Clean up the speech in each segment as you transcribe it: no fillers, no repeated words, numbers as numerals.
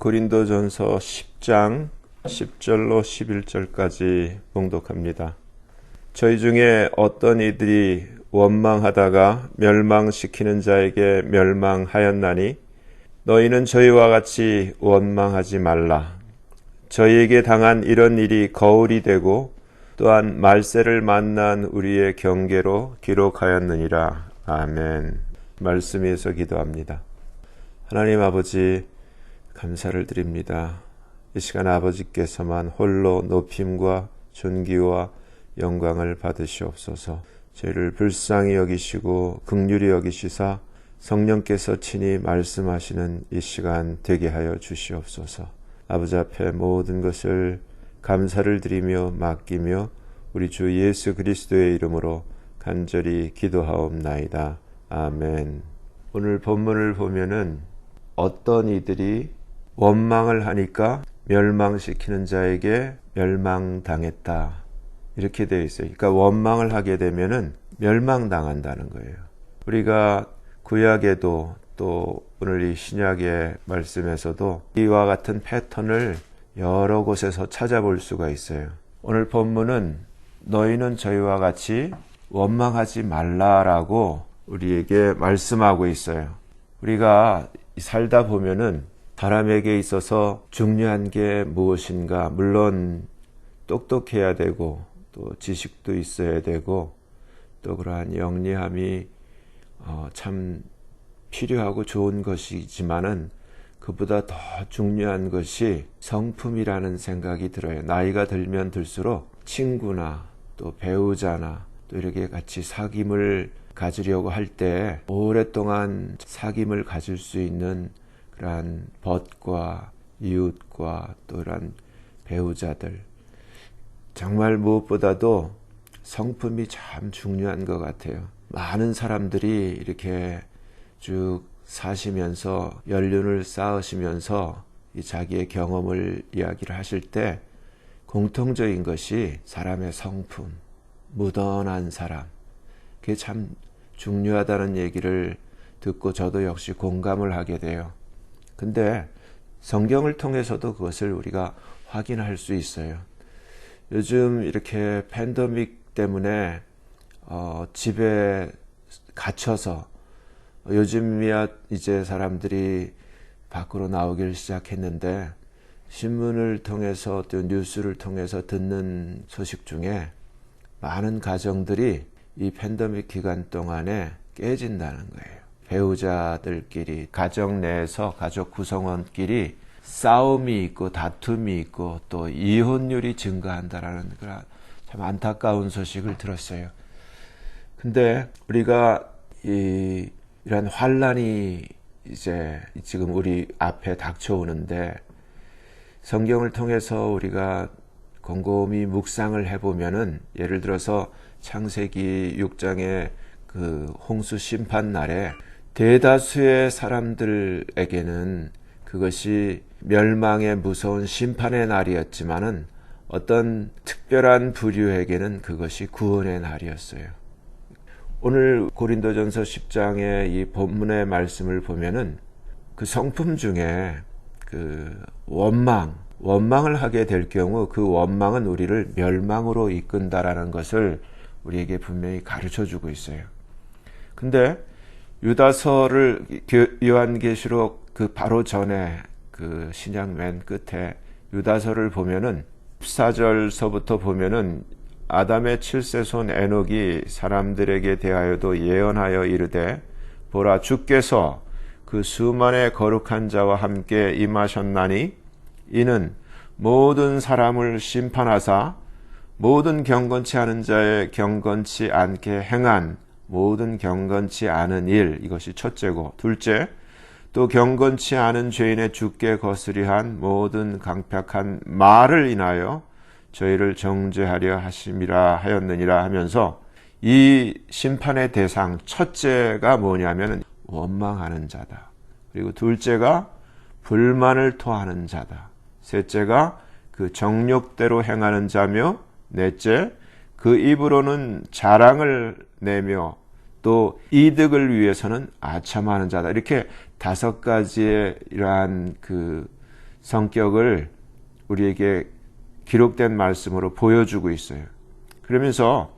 고린도전서 10장 10절로 11절까지 봉독합니다. 저희 중에 어떤 이들이 원망하다가 멸망시키는 자에게 멸망하였나니 너희는 저희와 같이 원망하지 말라. 저희에게 당한 이런 일이 거울이 되고 또한 말세를 만난 우리의 경계로 기록하였느니라. 아멘. 말씀 위에서 기도합니다. 하나님 아버지, 감사를 드립니다. 이 시간 아버지께서만 홀로 높임과 존귀와 영광을 받으시옵소서. 저희를 불쌍히 여기시고 긍휼히 여기시사 성령께서 친히 말씀하시는 이 시간 되게 하여 주시옵소서. 아버지 앞에 모든 것을 감사를 드리며 맡기며 우리 주 예수 그리스도의 이름으로 간절히 기도하옵나이다. 아멘. 오늘 본문을 보면은 어떤 이들이 원망을 하니까 멸망시키는 자에게 멸망당했다, 이렇게 되어 있어요. 그러니까 원망을 하게 되면은 멸망당한다는 거예요. 우리가 구약에도 또 오늘 이 신약의 말씀에서도 이와 같은 패턴을 여러 곳에서 찾아볼 수가 있어요. 오늘 본문은 너희는 저희와 같이 원망하지 말라라고 우리에게 말씀하고 있어요. 우리가 살다 보면은 사람에게 있어서 중요한 게 무엇인가, 물론 똑똑해야 되고 또 지식도 있어야 되고 또 그러한 영리함이 참 필요하고 좋은 것이지만은 그보다 더 중요한 것이 성품이라는 생각이 들어요. 나이가 들면 들수록 친구나 또 배우자나 또 이렇게 같이 사귐을 가지려고 할 때 오랫동안 사귐을 가질 수 있는 그러한 벗과 이웃과 또 이런 배우자들, 정말 무엇보다도 성품이 참 중요한 것 같아요. 많은 사람들이 이렇게 쭉 사시면서 연륜을 쌓으시면서 이 자기의 경험을 이야기를 하실 때 공통적인 것이 사람의 성품, 무던한 사람, 그게 참 중요하다는 얘기를 듣고 저도 역시 공감을 하게 돼요. 근데 성경을 통해서도 그것을 우리가 확인할 수 있어요. 요즘 이렇게 팬데믹 때문에 집에 갇혀서 요즘이야 이제 사람들이 밖으로 나오기를 시작했는데 신문을 통해서 또 뉴스를 통해서 듣는 소식 중에 많은 가정들이 이 팬데믹 기간 동안에 깨진다는 거예요. 배우자들끼리, 가정 내에서 가족 구성원끼리 싸움이 있고 다툼이 있고 또 이혼율이 증가한다라는 그런 참 안타까운 소식을 들었어요. 근데 우리가 이런 환란이 이제 지금 우리 앞에 닥쳐오는데 성경을 통해서 우리가 곰곰이 묵상을 해보면은, 예를 들어서 창세기 6장의 그 홍수 심판 날에 대다수의 사람들에게는 그것이 멸망의 무서운 심판의 날이었지만은 어떤 특별한 부류에게는 그것이 구원의 날이었어요. 오늘 고린도전서 10장의 이 본문의 말씀을 보면은 그 성품 중에 그 원망을 하게 될 경우 그 원망은 우리를 멸망으로 이끈다라는 것을 우리에게 분명히 가르쳐 주고 있어요. 근데 유다서를 요한계시록 그 바로 전에 그 신약 맨 끝에 유다서를 보면은 14절서부터 보면은 아담의 7세손 에녹이 사람들에게 대하여도 예언하여 이르되 보라, 주께서 그 수만의 거룩한 자와 함께 임하셨나니 이는 모든 사람을 심판하사 모든 경건치 않은 자의 경건치 않게 행한 모든 경건치 않은 일, 이것이 첫째고, 둘째, 또 경건치 않은 죄인의 주께 거스리한 모든 강팍한 말을 인하여 저희를 정죄하려 하심이라 하였느니라 하면서 이 심판의 대상 첫째가 뭐냐면 원망하는 자다. 그리고 둘째가 불만을 토하는 자다. 셋째가 그 정욕대로 행하는 자며, 넷째 그 입으로는 자랑을 내며 또 이득을 위해서는 아첨하는 자다. 이렇게 5가지의 이러한 그 성격을 우리에게 기록된 말씀으로 보여주고 있어요. 그러면서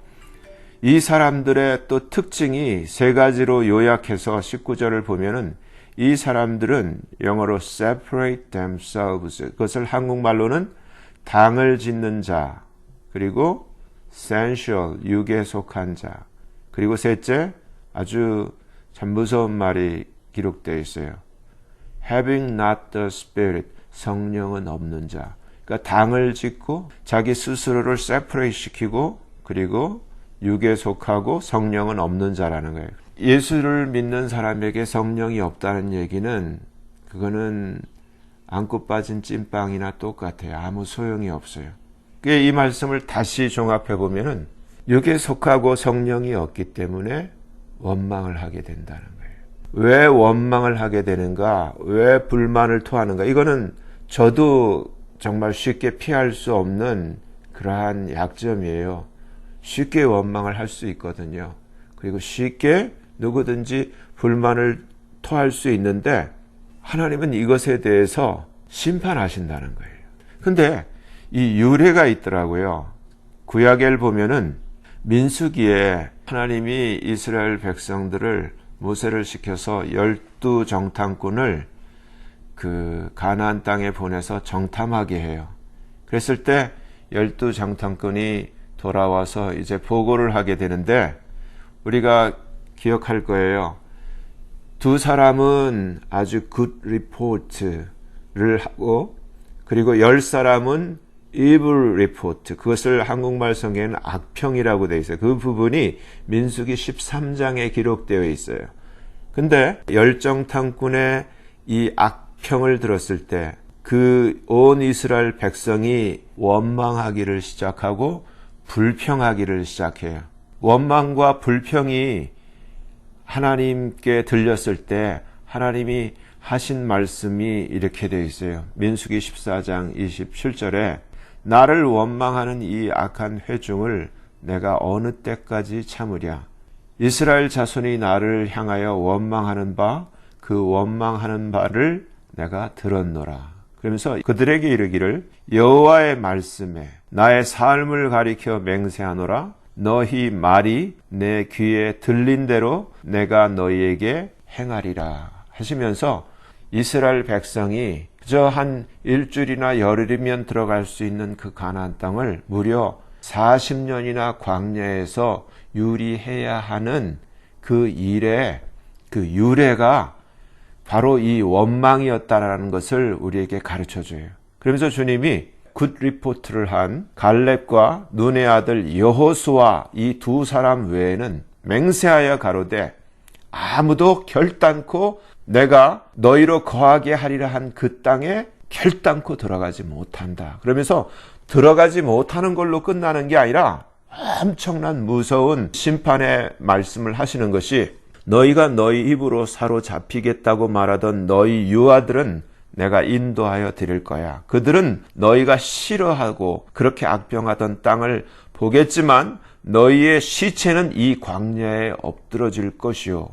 이 사람들의 또 특징이 세 가지로 요약해서 19절을 보면은 이 사람들은 영어로 separate themselves, 그것을 한국말로는 당을 짓는 자, 그리고 sensual, 육에 속한 자, 그리고 셋째, 아주 참 무서운 말이 기록되어 있어요. having not the spirit, 성령은 없는 자. 그러니까 당을 짓고 자기 스스로를 separate 시키고 그리고 육에 속하고 성령은 없는 자라는 거예요. 예수를 믿는 사람에게 성령이 없다는 얘기는 그거는 안고 빠진 찐빵이나 똑같아요. 아무 소용이 없어요. 이 말씀을 다시 종합해 보면은 육에 속하고 성령이 없기 때문에 원망을 하게 된다는 거예요. 왜 원망을 하게 되는가? 왜 불만을 토하는가? 이거는 저도 정말 쉽게 피할 수 없는 그러한 약점이에요. 쉽게 원망을 할 수 있거든요. 그리고 쉽게 누구든지 불만을 토할 수 있는데 하나님은 이것에 대해서 심판하신다는 거예요. 근데 이 유래가 있더라고요. 구약을 보면은 민수기에 하나님이 이스라엘 백성들을 모세를 시켜서 12 정탐꾼을 그 가나안 땅에 보내서 정탐하게 해요. 그랬을 때 12 정탐꾼이 돌아와서 이제 보고를 하게 되는데 우리가 기억할 거예요. 두 사람은 아주 good report를 하고 그리고 10사람은 evil report, 그것을 한국말 성경에는 악평이라고 되어 있어요. 그 부분이 민수기 13장에 기록되어 있어요. 근데 열정탐꾼의 이 악평을 들었을 때 그 온 이스라엘 백성이 원망하기를 시작하고 불평하기를 시작해요. 원망과 불평이 하나님께 들렸을 때 하나님이 하신 말씀이 이렇게 되어 있어요. 민수기 14장 27절에 나를 원망하는 이 악한 회중을 내가 어느 때까지 참으랴. 이스라엘 자손이 나를 향하여 원망하는 바 그 원망하는 바를 내가 들었노라. 그러면서 그들에게 이르기를 여호와의 말씀에 나의 삶을 가리켜 맹세하노라. 너희 말이 내 귀에 들린 대로 내가 너희에게 행하리라 하시면서 이스라엘 백성이 그저 한 일주일이나 열흘이면 들어갈 수 있는 그 가나안 땅을 무려 40년이나 광야에서 유리해야 하는 그 일의 그 유래가 바로 이 원망이었다라는 것을 우리에게 가르쳐줘요. 그러면서 주님이 굿 리포트를 한 갈렙과 눈의 아들 여호수아 이 두 사람 외에는 맹세하여 가로되 아무도 결단코 내가 너희로 거하게 하리라 한 그 땅에 결단코 들어가지 못한다. 그러면서 들어가지 못하는 걸로 끝나는 게 아니라 엄청난 무서운 심판의 말씀을 하시는 것이 너희가 너희 입으로 사로잡히겠다고 말하던 너희 유아들은 내가 인도하여 드릴 거야. 그들은 너희가 싫어하고 그렇게 악평하던 땅을 보겠지만 너희의 시체는 이 광야에 엎드러질 것이요.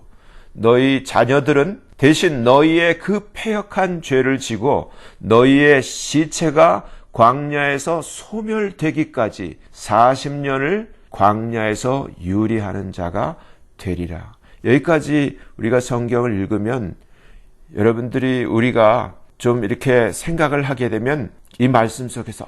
너희 자녀들은 대신 너희의 그 패역한 죄를 지고 너희의 시체가 광야에서 소멸되기까지 40년을 광야에서 유리하는 자가 되리라. 여기까지 우리가 성경을 읽으면 여러분들이 우리가 좀 이렇게 생각을 하게 되면 이 말씀 속에서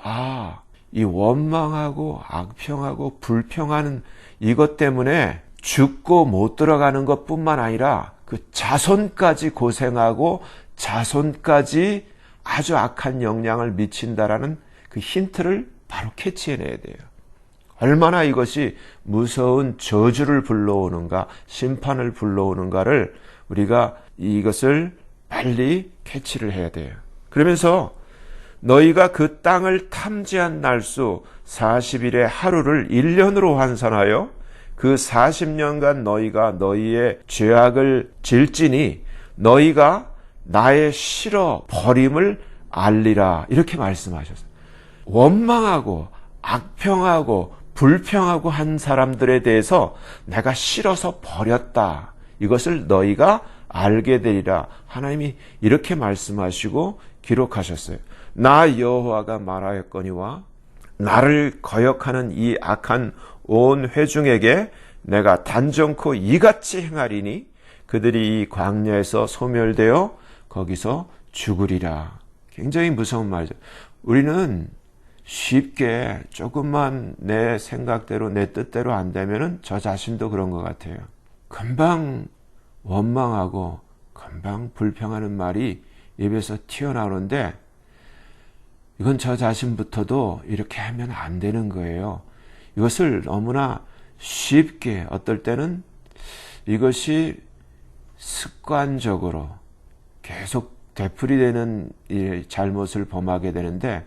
이 원망하고 악평하고 불평하는 이것 때문에 죽고 못 들어가는 것뿐만 아니라 그 자손까지 고생하고 자손까지 아주 악한 영향을 미친다라는 그 힌트를 바로 캐치해내야 돼요. 얼마나 이것이 무서운 저주를 불러오는가, 심판을 불러오는가를 우리가 이것을 빨리 캐치를 해야 돼요. 그러면서 너희가 그 땅을 탐지한 날수 40일의 하루를 1년으로 환산하여 그 40년간 너희가 너희의 죄악을 질지니 너희가 나의 싫어 버림을 알리라. 이렇게 말씀하셨어요. 원망하고 악평하고 불평하고 한 사람들에 대해서 내가 싫어서 버렸다. 이것을 너희가 알게 되리라. 하나님이 이렇게 말씀하시고 기록하셨어요. 나 여호와가 말하였거니와 나를 거역하는 이 악한 온 회중에게 내가 단정코 이같이 행하리니 그들이 이 광야에서 소멸되어 거기서 죽으리라. 굉장히 무서운 말이죠. 우리는 쉽게 조금만 내 생각대로 내 뜻대로 안 되면은 저 자신도 그런 것 같아요. 금방 원망하고 금방 불평하는 말이 입에서 튀어나오는데 이건 저 자신부터도 이렇게 하면 안 되는 거예요. 이것을 너무나 쉽게 어떨 때는 이것이 습관적으로 계속 되풀이되는 이 잘못을 범하게 되는데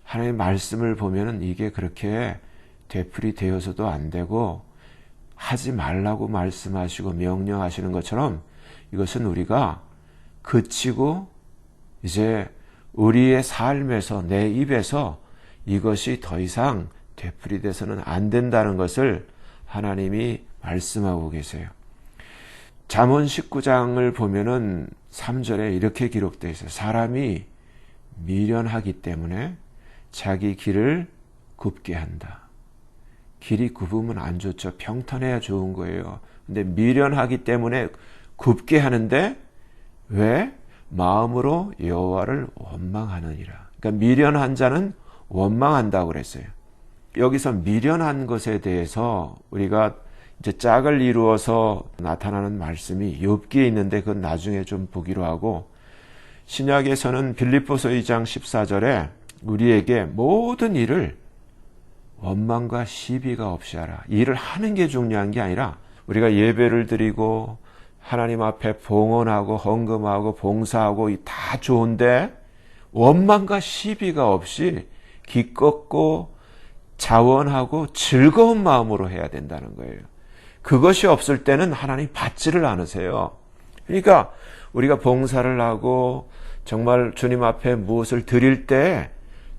하나님의 말씀을 보면은 이게 그렇게 되풀이되어서도 안 되고 하지 말라고 말씀하시고 명령하시는 것처럼 이것은 우리가 그치고 이제 우리의 삶에서 내 입에서 이것이 더 이상 되풀이돼서는 안 된다는 것을 하나님이 말씀하고 계세요. 잠언 19장을 보면은 3절에 이렇게 기록되어 있어요. 사람이 미련하기 때문에 자기 길을 굽게 한다. 길이 굽으면 안 좋죠. 평탄해야 좋은 거예요. 근데 미련하기 때문에 굽게 하는데 왜? 마음으로 여호와를 원망하느니라. 그러니까 미련한 자는 원망한다고 그랬어요. 여기서 미련한 것에 대해서 우리가 이제 짝을 이루어서 나타나는 말씀이 욥기에 있는데 그건 나중에 좀 보기로 하고 신약에서는 빌립보서 2장 14절에 우리에게 모든 일을 원망과 시비가 없이 하라. 일을 하는 게 중요한 게 아니라 우리가 예배를 드리고 하나님 앞에 봉헌하고 헌금하고 봉사하고 다 좋은데 원망과 시비가 없이 기껍고 자원하고 즐거운 마음으로 해야 된다는 거예요. 그것이 없을 때는 하나님 받지를 않으세요. 그러니까 우리가 봉사를 하고 정말 주님 앞에 무엇을 드릴 때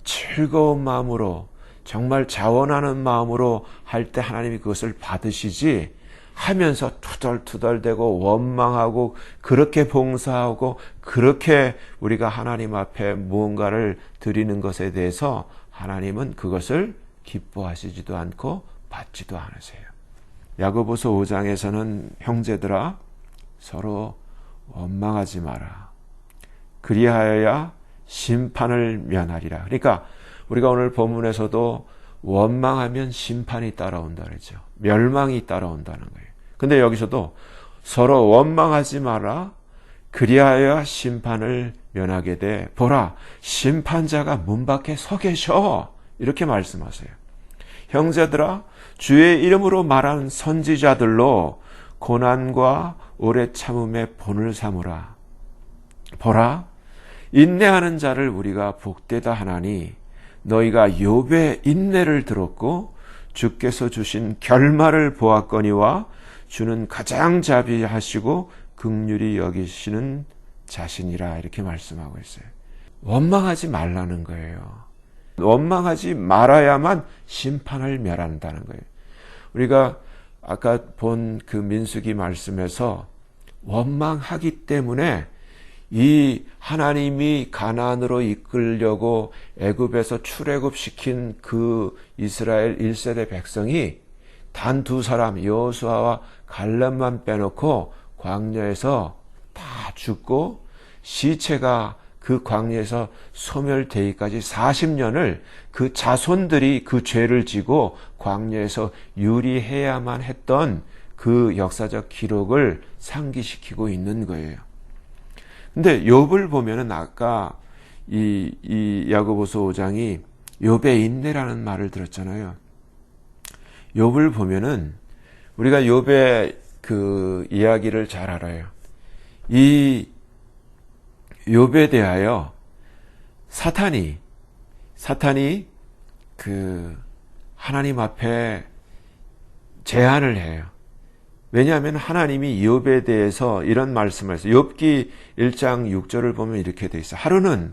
즐거운 마음으로 정말 자원하는 마음으로 할 때 하나님이 그것을 받으시지 하면서 투덜투덜대고 원망하고 그렇게 봉사하고 그렇게 우리가 하나님 앞에 무언가를 드리는 것에 대해서 하나님은 그것을 기뻐하시지도 않고 받지도 않으세요. 야고보서 5장에서는 형제들아 서로 원망하지 마라. 그리하여야 심판을 면하리라. 그러니까 우리가 오늘 본문에서도 원망하면 심판이 따라온다 그러죠. 멸망이 따라온다는 거예요. 근데 여기서도 서로 원망하지 마라. 그리하여 심판을 면하게 돼. 보라, 심판자가 문 밖에 서 계셔. 이렇게 말씀하세요. 형제들아, 주의 이름으로 말한 선지자들로 고난과 오래 참음의 본을 삼으라. 보라, 인내하는 자를 우리가 복되다 하나니 너희가 욥의 인내를 들었고 주께서 주신 결말을 보았거니와 주는 가장 자비하시고 긍휼히 여기시는 자신이라. 이렇게 말씀하고 있어요. 원망하지 말라는 거예요. 원망하지 말아야만 심판을 멸한다는 거예요. 우리가 아까 본 그 민수기 말씀에서 원망하기 때문에 이 하나님이 가나안으로 이끌려고 애굽에서 출애굽시킨 그 이스라엘 1세대 백성이 단 두 사람 여호수아와 갈렙만 빼놓고 광야에서 다 죽고 시체가 그 광야에서 소멸되기까지 40년을 그 자손들이 그 죄를 지고 광야에서 유리해야만 했던 그 역사적 기록을 상기시키고 있는 거예요. 근데 욥을 보면은 아까 이 야고보서 5장이 욥의 인내라는 말을 들었잖아요. 욥을 보면은 우리가 욥의 그 이야기를 잘 알아요. 이 욥에 대하여 사탄이 그 하나님 앞에 제안을 해요. 왜냐하면 하나님이 욥에 대해서 이런 말씀을 했어요. 욥기 1장 6절을 보면 이렇게 돼 있어요. 하루는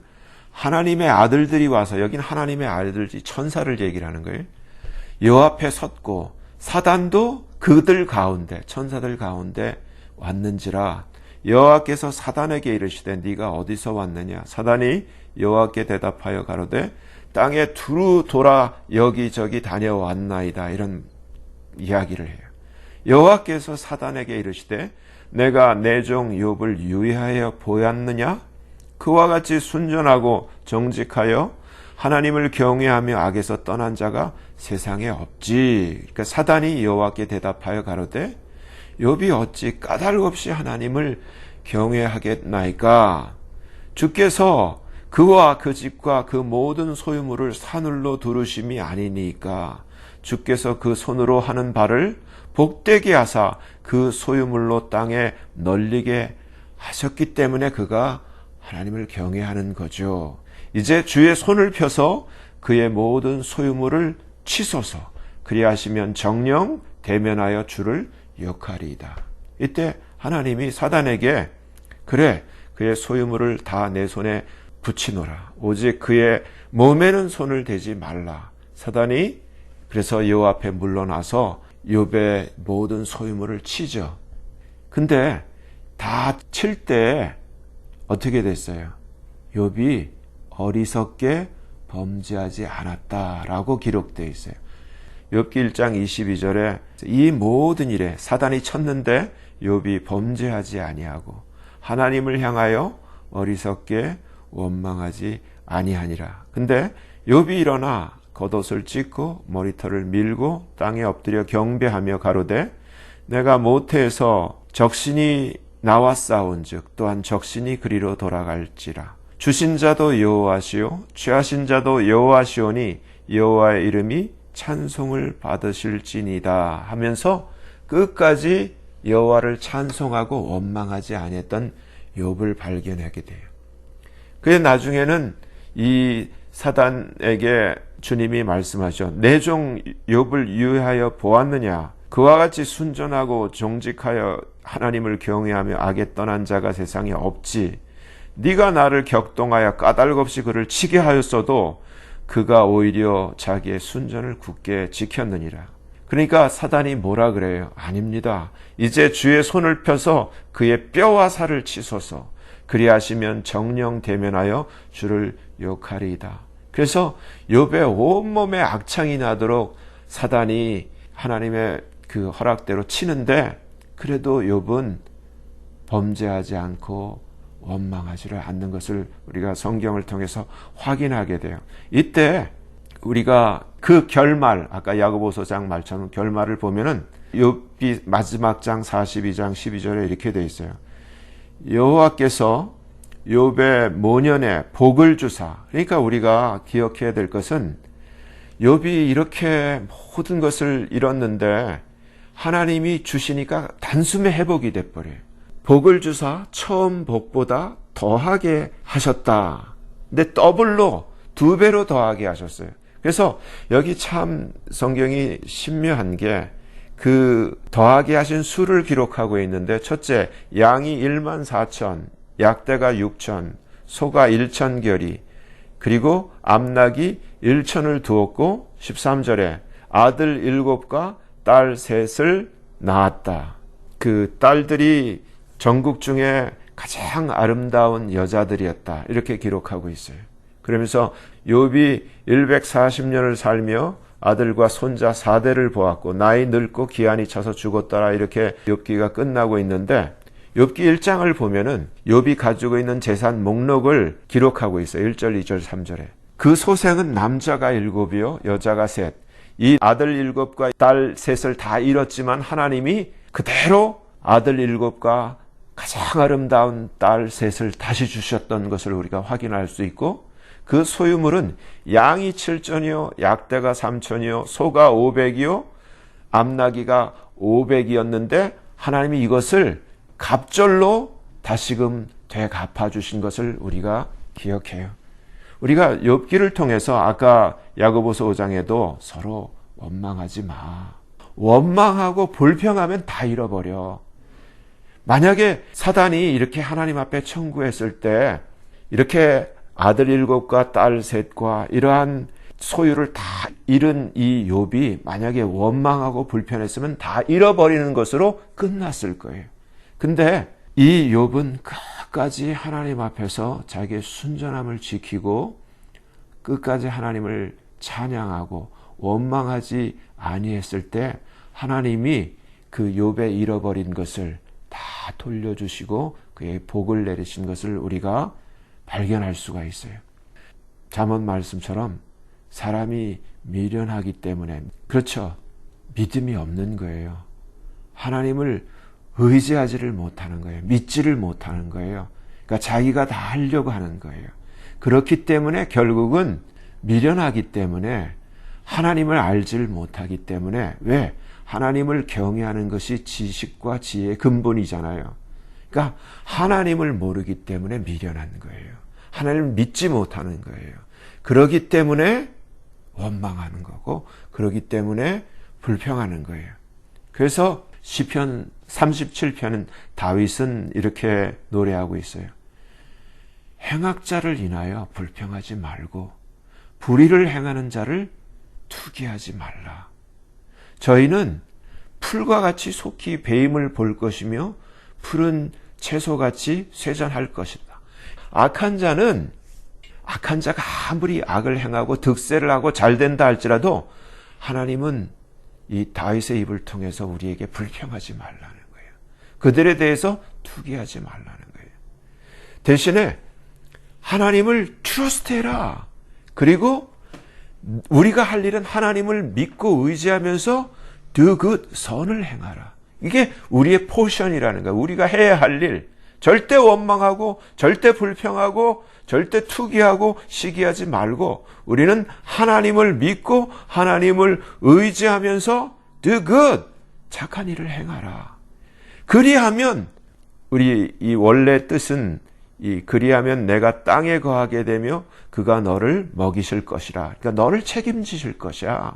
하나님의 아들들이 와서, 여긴 하나님의 아들들이 천사를 얘기를 하는 거예요. 여 앞에 섰고 사단도 그들 가운데, 천사들 가운데 왔는지라 여호와께서 사단에게 이르시되 네가 어디서 왔느냐? 사단이 여호와께 대답하여 가로되 땅에 두루 돌아 여기저기 다녀왔나이다. 이런 이야기를 해요. 여호와께서 사단에게 이르시되 내가 내 종 욥을 유의하여 보았느냐? 그와 같이 순전하고 정직하여 하나님을 경외하며 악에서 떠난 자가 세상에 없지. 그러니까 사단이 여호와께 대답하여 가로되 욥이 어찌 까닭 없이 하나님을 경외하겠나이까? 주께서 그와 그 집과 그 모든 소유물을 사늘로 두르심이 아니니까 주께서 그 손으로 하는 바를 복되게 하사 그 소유물로 땅에 널리게 하셨기 때문에 그가 하나님을 경외하는 거죠. 이제 주의 손을 펴서 그의 모든 소유물을 치소서. 그리하시면 정령 대면하여 주를 욕하리이다. 이때 하나님이 사단에게 그래 그의 소유물을 다 내 손에 붙이노라. 오직 그의 몸에는 손을 대지 말라. 사단이 그래서 여호와 앞에 물러나서 욥의 모든 소유물을 치죠. 근데 다 칠 때 어떻게 됐어요? 욥이 어리석게 범죄하지 않았다라고 기록되어 있어요. 욥기 1장 22절에 이 모든 일에 사단이 쳤는데 욥이 범죄하지 아니하고 하나님을 향하여 어리석게 원망하지 아니하니라. 근데 욥이 일어나 겉옷을 찢고 머리털을 밀고 땅에 엎드려 경배하며 가로되 내가 모태에서 적신이 나와 싸운즉 또한 적신이 그리로 돌아갈지라. 주신 자도 여호와시오 취하신 자도 여호와시오니 여호와의 이름이 찬송을 받으실지니다 하면서 끝까지 여호와를 찬송하고 원망하지 아니했던 욥을 발견하게 돼요. 그의 나중에는 이 사단에게 주님이 말씀하죠. 내 종 욥을 유의하여 보았느냐? 그와 같이 순전하고 정직하여 하나님을 경외하며 악에 떠난 자가 세상에 없지. 네가 나를 격동하여 까닭없이 그를 치게 하였어도 그가 오히려 자기의 순전을 굳게 지켰느니라. 그러니까 사단이 뭐라 그래요? 아닙니다. 이제 주의 손을 펴서 그의 뼈와 살을 치소서. 그리하시면 정령 대면하여 주를 욕하리이다. 그래서 욥의 온몸에 악창이 나도록 사단이 하나님의 그 허락대로 치는데 그래도 욥은 범죄하지 않고 원망하지를 않는 것을 우리가 성경을 통해서 확인하게 돼요. 이때 우리가 그 결말, 아까 야고보서장 말처럼 결말을 보면은 욥기 마지막 장 42장 12절에 이렇게 되어 있어요. 여호와께서 욥의 모년에 복을 주사. 그러니까 우리가 기억해야 될 것은 욥이 이렇게 모든 것을 잃었는데 하나님이 주시니까 단숨에 회복이 돼버려요. 복을 주사 처음 복보다 더하게 하셨다. 근데 더블로 2배로 더하게 하셨어요. 그래서 여기 참 성경이 신묘한 게 그 더하게 하신 수를 기록하고 있는데 첫째, 양이 14,000, 약대가 6,000, 소가 1,000결이, 그리고 암낙이 1,000을 두었고 13절에 아들 7과 딸 3을 낳았다. 그 딸들이 전국 중에 가장 아름다운 여자들이었다. 이렇게 기록하고 있어요. 그러면서 욥이 140년을 살며 아들과 손자 4대를 보았고 나이 늙고 기한이 차서 죽었더라. 이렇게 욥기가 끝나고 있는데 욥기 1장을 보면은 욥이 가지고 있는 재산 목록을 기록하고 있어요. 1절, 2절, 3절에. 그 소생은 남자가 7이요 여자가 3. 이 아들 7과 딸 3을 다 잃었지만 하나님이 그대로 아들 7과 가장 아름다운 딸 3을 다시 주셨던 것을 우리가 확인할 수 있고 그 소유물은 양이 7,000이요 약대가 3,000이요 소가 500이요 암나기가 500이었는데 하나님이 이것을 갑절로 다시금 되갚아 주신 것을 우리가 기억해요. 우리가 욥기를 통해서 아까 야고보서 5장에도 서로 원망하지 마. 원망하고 불평하면 다 잃어버려. 만약에 사단이 이렇게 하나님 앞에 청구했을 때 이렇게 아들 7과 딸 3과 이러한 소유를 다 잃은 이 욥이 만약에 원망하고 불편했으면 다 잃어버리는 것으로 끝났을 거예요. 근데 이 욥은 끝까지 하나님 앞에서 자기의 순전함을 지키고 끝까지 하나님을 찬양하고 원망하지 아니했을 때 하나님이 그 욥의 잃어버린 것을 다 돌려주시고 그의 복을 내리신 것을 우리가 발견할 수가 있어요. 잠언 말씀처럼 사람이 미련하기 때문에, 그렇죠, 믿음이 없는 거예요. 하나님을 의지하지를 못하는 거예요. 믿지를 못하는 거예요. 그러니까 자기가 다 하려고 하는 거예요. 그렇기 때문에 결국은 미련하기 때문에 하나님을 알지를 못하기 때문에, 왜? 하나님을 경외하는 것이 지식과 지혜의 근본이잖아요. 그러니까 하나님을 모르기 때문에 미련한 거예요. 하나님을 믿지 못하는 거예요. 그러기 때문에 원망하는 거고, 그러기 때문에 불평하는 거예요. 그래서 시편 37편은 다윗은 이렇게 노래하고 있어요. 행악자를 인하여 불평하지 말고 불의를 행하는 자를 투기하지 말라. 저희는 풀과 같이 속히 배임을 볼 것이며 푸른 채소같이 쇠잔할 것이다. 악한 자가 아무리 악을 행하고 득세를 하고 잘된다 할지라도 하나님은 이 다윗의 입을 통해서 우리에게 불평하지 말라는 거예요. 그들에 대해서 투기하지 말라는 거예요. 대신에 하나님을 트러스트해라. 그리고 우리가 할 일은 하나님을 믿고 의지하면서 do good, 선을 행하라. 이게 우리의 포션이라는 거예요. 우리가 해야 할 일. 절대 원망하고 절대 불평하고 절대 투기하고 시기하지 말고 우리는 하나님을 믿고 하나님을 의지하면서 do good, 착한 일을 행하라. 그리하면, 우리 이 원래 뜻은 그리하면 내가 땅에 거하게 되며 그가 너를 먹이실 것이라. 그러니까 너를 책임지실 것이야.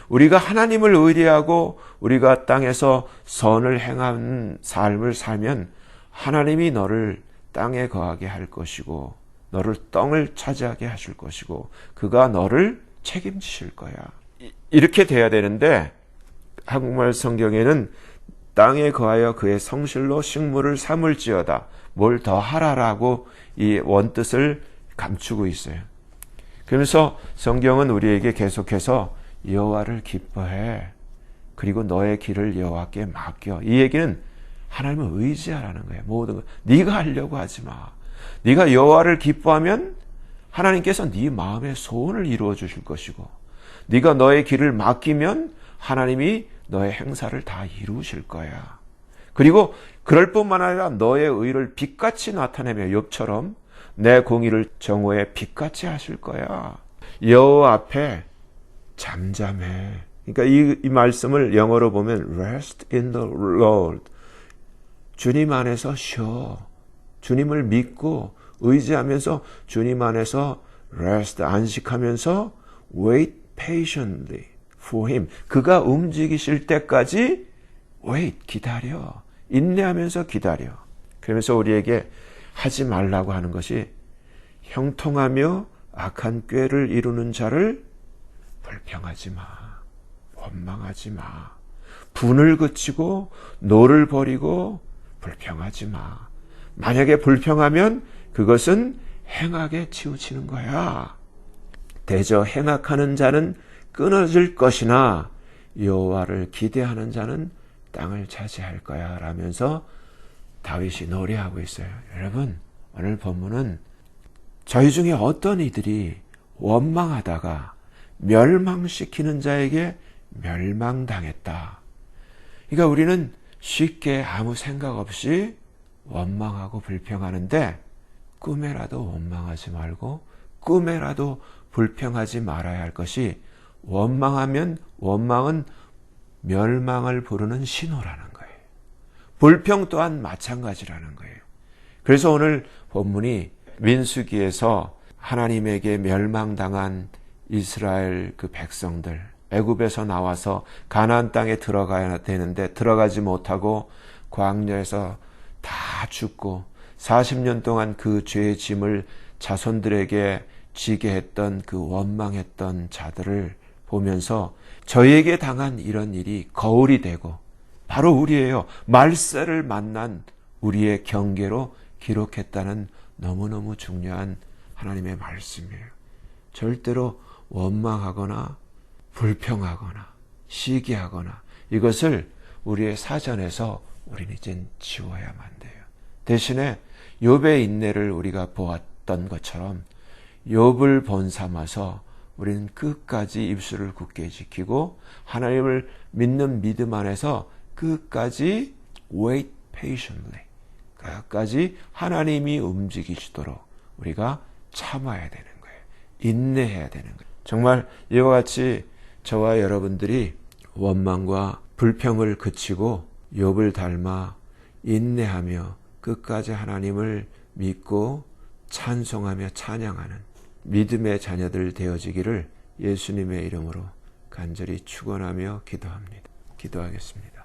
우리가 하나님을 의뢰하고 우리가 땅에서 선을 행하는 삶을 살면 하나님이 너를 땅에 거하게 할 것이고 너를 땅을 차지하게 하실 것이고 그가 너를 책임지실 거야. 이렇게 돼야 되는데 한국말 성경에는 땅에 거하여 그의 성실로 식물을 삼을지어다. 뭘 더 하라라고 이 원뜻을 감추고 있어요. 그러면서 성경은 우리에게 계속해서 여호와를 기뻐해. 그리고 너의 길을 여호와께 맡겨. 이 얘기는 하나님을 의지하라는 거예요. 모든 거. 네가 하려고 하지 마. 네가 여호와를 기뻐하면 하나님께서 네 마음의 소원을 이루어 주실 것이고 네가 너의 길을 맡기면 하나님이 너의 행사를 다 이루실 거야. 그리고 그럴 뿐만 아니라 너의 의를 빛같이 나타내며 욥처럼 내 공의를 정오에 빛같이 하실 거야. 여호와 앞에 잠잠해. 그러니까 이 말씀을 영어로 보면 rest in the Lord. 주님 안에서 쉬어. 주님을 믿고 의지하면서 주님 안에서 rest, 안식하면서 wait patiently for him. 그가 움직이실 때까지 wait, 기다려. 인내하면서 기다려. 그러면서 우리에게 하지 말라고 하는 것이 형통하며 악한 꾀를 이루는 자를 불평하지 마. 원망하지 마. 분을 그치고 노를 버리고 불평하지 마. 만약에 불평하면 그것은 행악에 치우치는 거야. 대저 행악하는 자는 끊어질 것이나 여호와를 기대하는 자는 땅을 차지할 거야 라면서 다윗이 노래하고 있어요. 여러분, 오늘 본문은 저희 중에 어떤 이들이 원망하다가 멸망시키는 자에게 멸망당했다. 그러니까 우리는 쉽게 아무 생각 없이 원망하고 불평하는데 꿈에라도 원망하지 말고 꿈에라도 불평하지 말아야 할 것이 원망은 멸망을 부르는 신호라는 거예요. 불평 또한 마찬가지라는 거예요. 그래서 오늘 본문이 민수기에서 하나님에게 멸망당한 이스라엘 그 백성들, 애굽에서 나와서 가나안 땅에 들어가야 되는데 들어가지 못하고 광야에서 다 죽고 40년 동안 그 죄의 짐을 자손들에게 지게 했던 그 원망했던 자들을 보면서 저에게 당한 이런 일이 거울이 되고 바로 우리예요. 말세를 만난 우리의 경계로 기록했다는 너무너무 중요한 하나님의 말씀이에요. 절대로 원망하거나 불평하거나 시기하거나 이것을 우리의 사전에서 우리는 이젠 지워야만 돼요. 대신에 욥의 인내를 우리가 보았던 것처럼 욥을 본삼아서 우리는 끝까지 입술을 굳게 지키고 하나님을 믿는 믿음 안에서 끝까지 wait patiently, 끝까지 하나님이 움직이시도록 우리가 참아야 되는 거예요. 인내해야 되는 거예요. 정말 이와 같이 저와 여러분들이 원망과 불평을 그치고 욥을 닮아 인내하며 끝까지 하나님을 믿고 찬송하며 찬양하는 믿음의 자녀들 되어지기를 예수님의 이름으로 간절히 축원하며 기도합니다. 기도하겠습니다.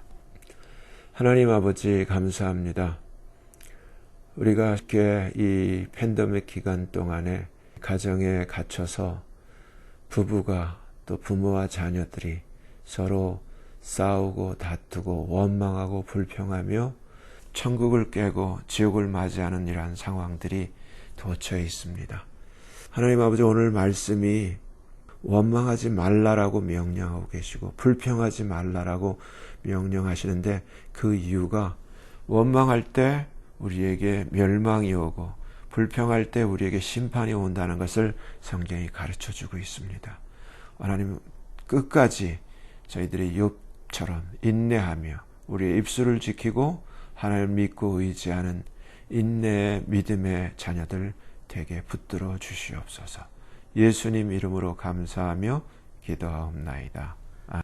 하나님 아버지 감사합니다. 우리가 이렇게 이 팬데믹 기간 동안에 가정에 갇혀서 부부가 또 부모와 자녀들이 서로 싸우고 다투고 원망하고 불평하며 천국을 깨고 지옥을 맞이하는 이러한 상황들이 돋쳐 있습니다. 하나님 아버지 오늘 말씀이 원망하지 말라라고 명령하고 계시고 불평하지 말라라고 명령하시는데 그 이유가 원망할 때 우리에게 멸망이 오고 불평할 때 우리에게 심판이 온다는 것을 성경이 가르쳐주고 있습니다. 하나님 끝까지 저희들이 욥처럼 인내하며 우리의 입술을 지키고 하나님을 믿고 의지하는 인내의 믿음의 자녀들 되게 붙들어 주시옵소서. 예수님 이름으로 감사하며 기도하옵나이다.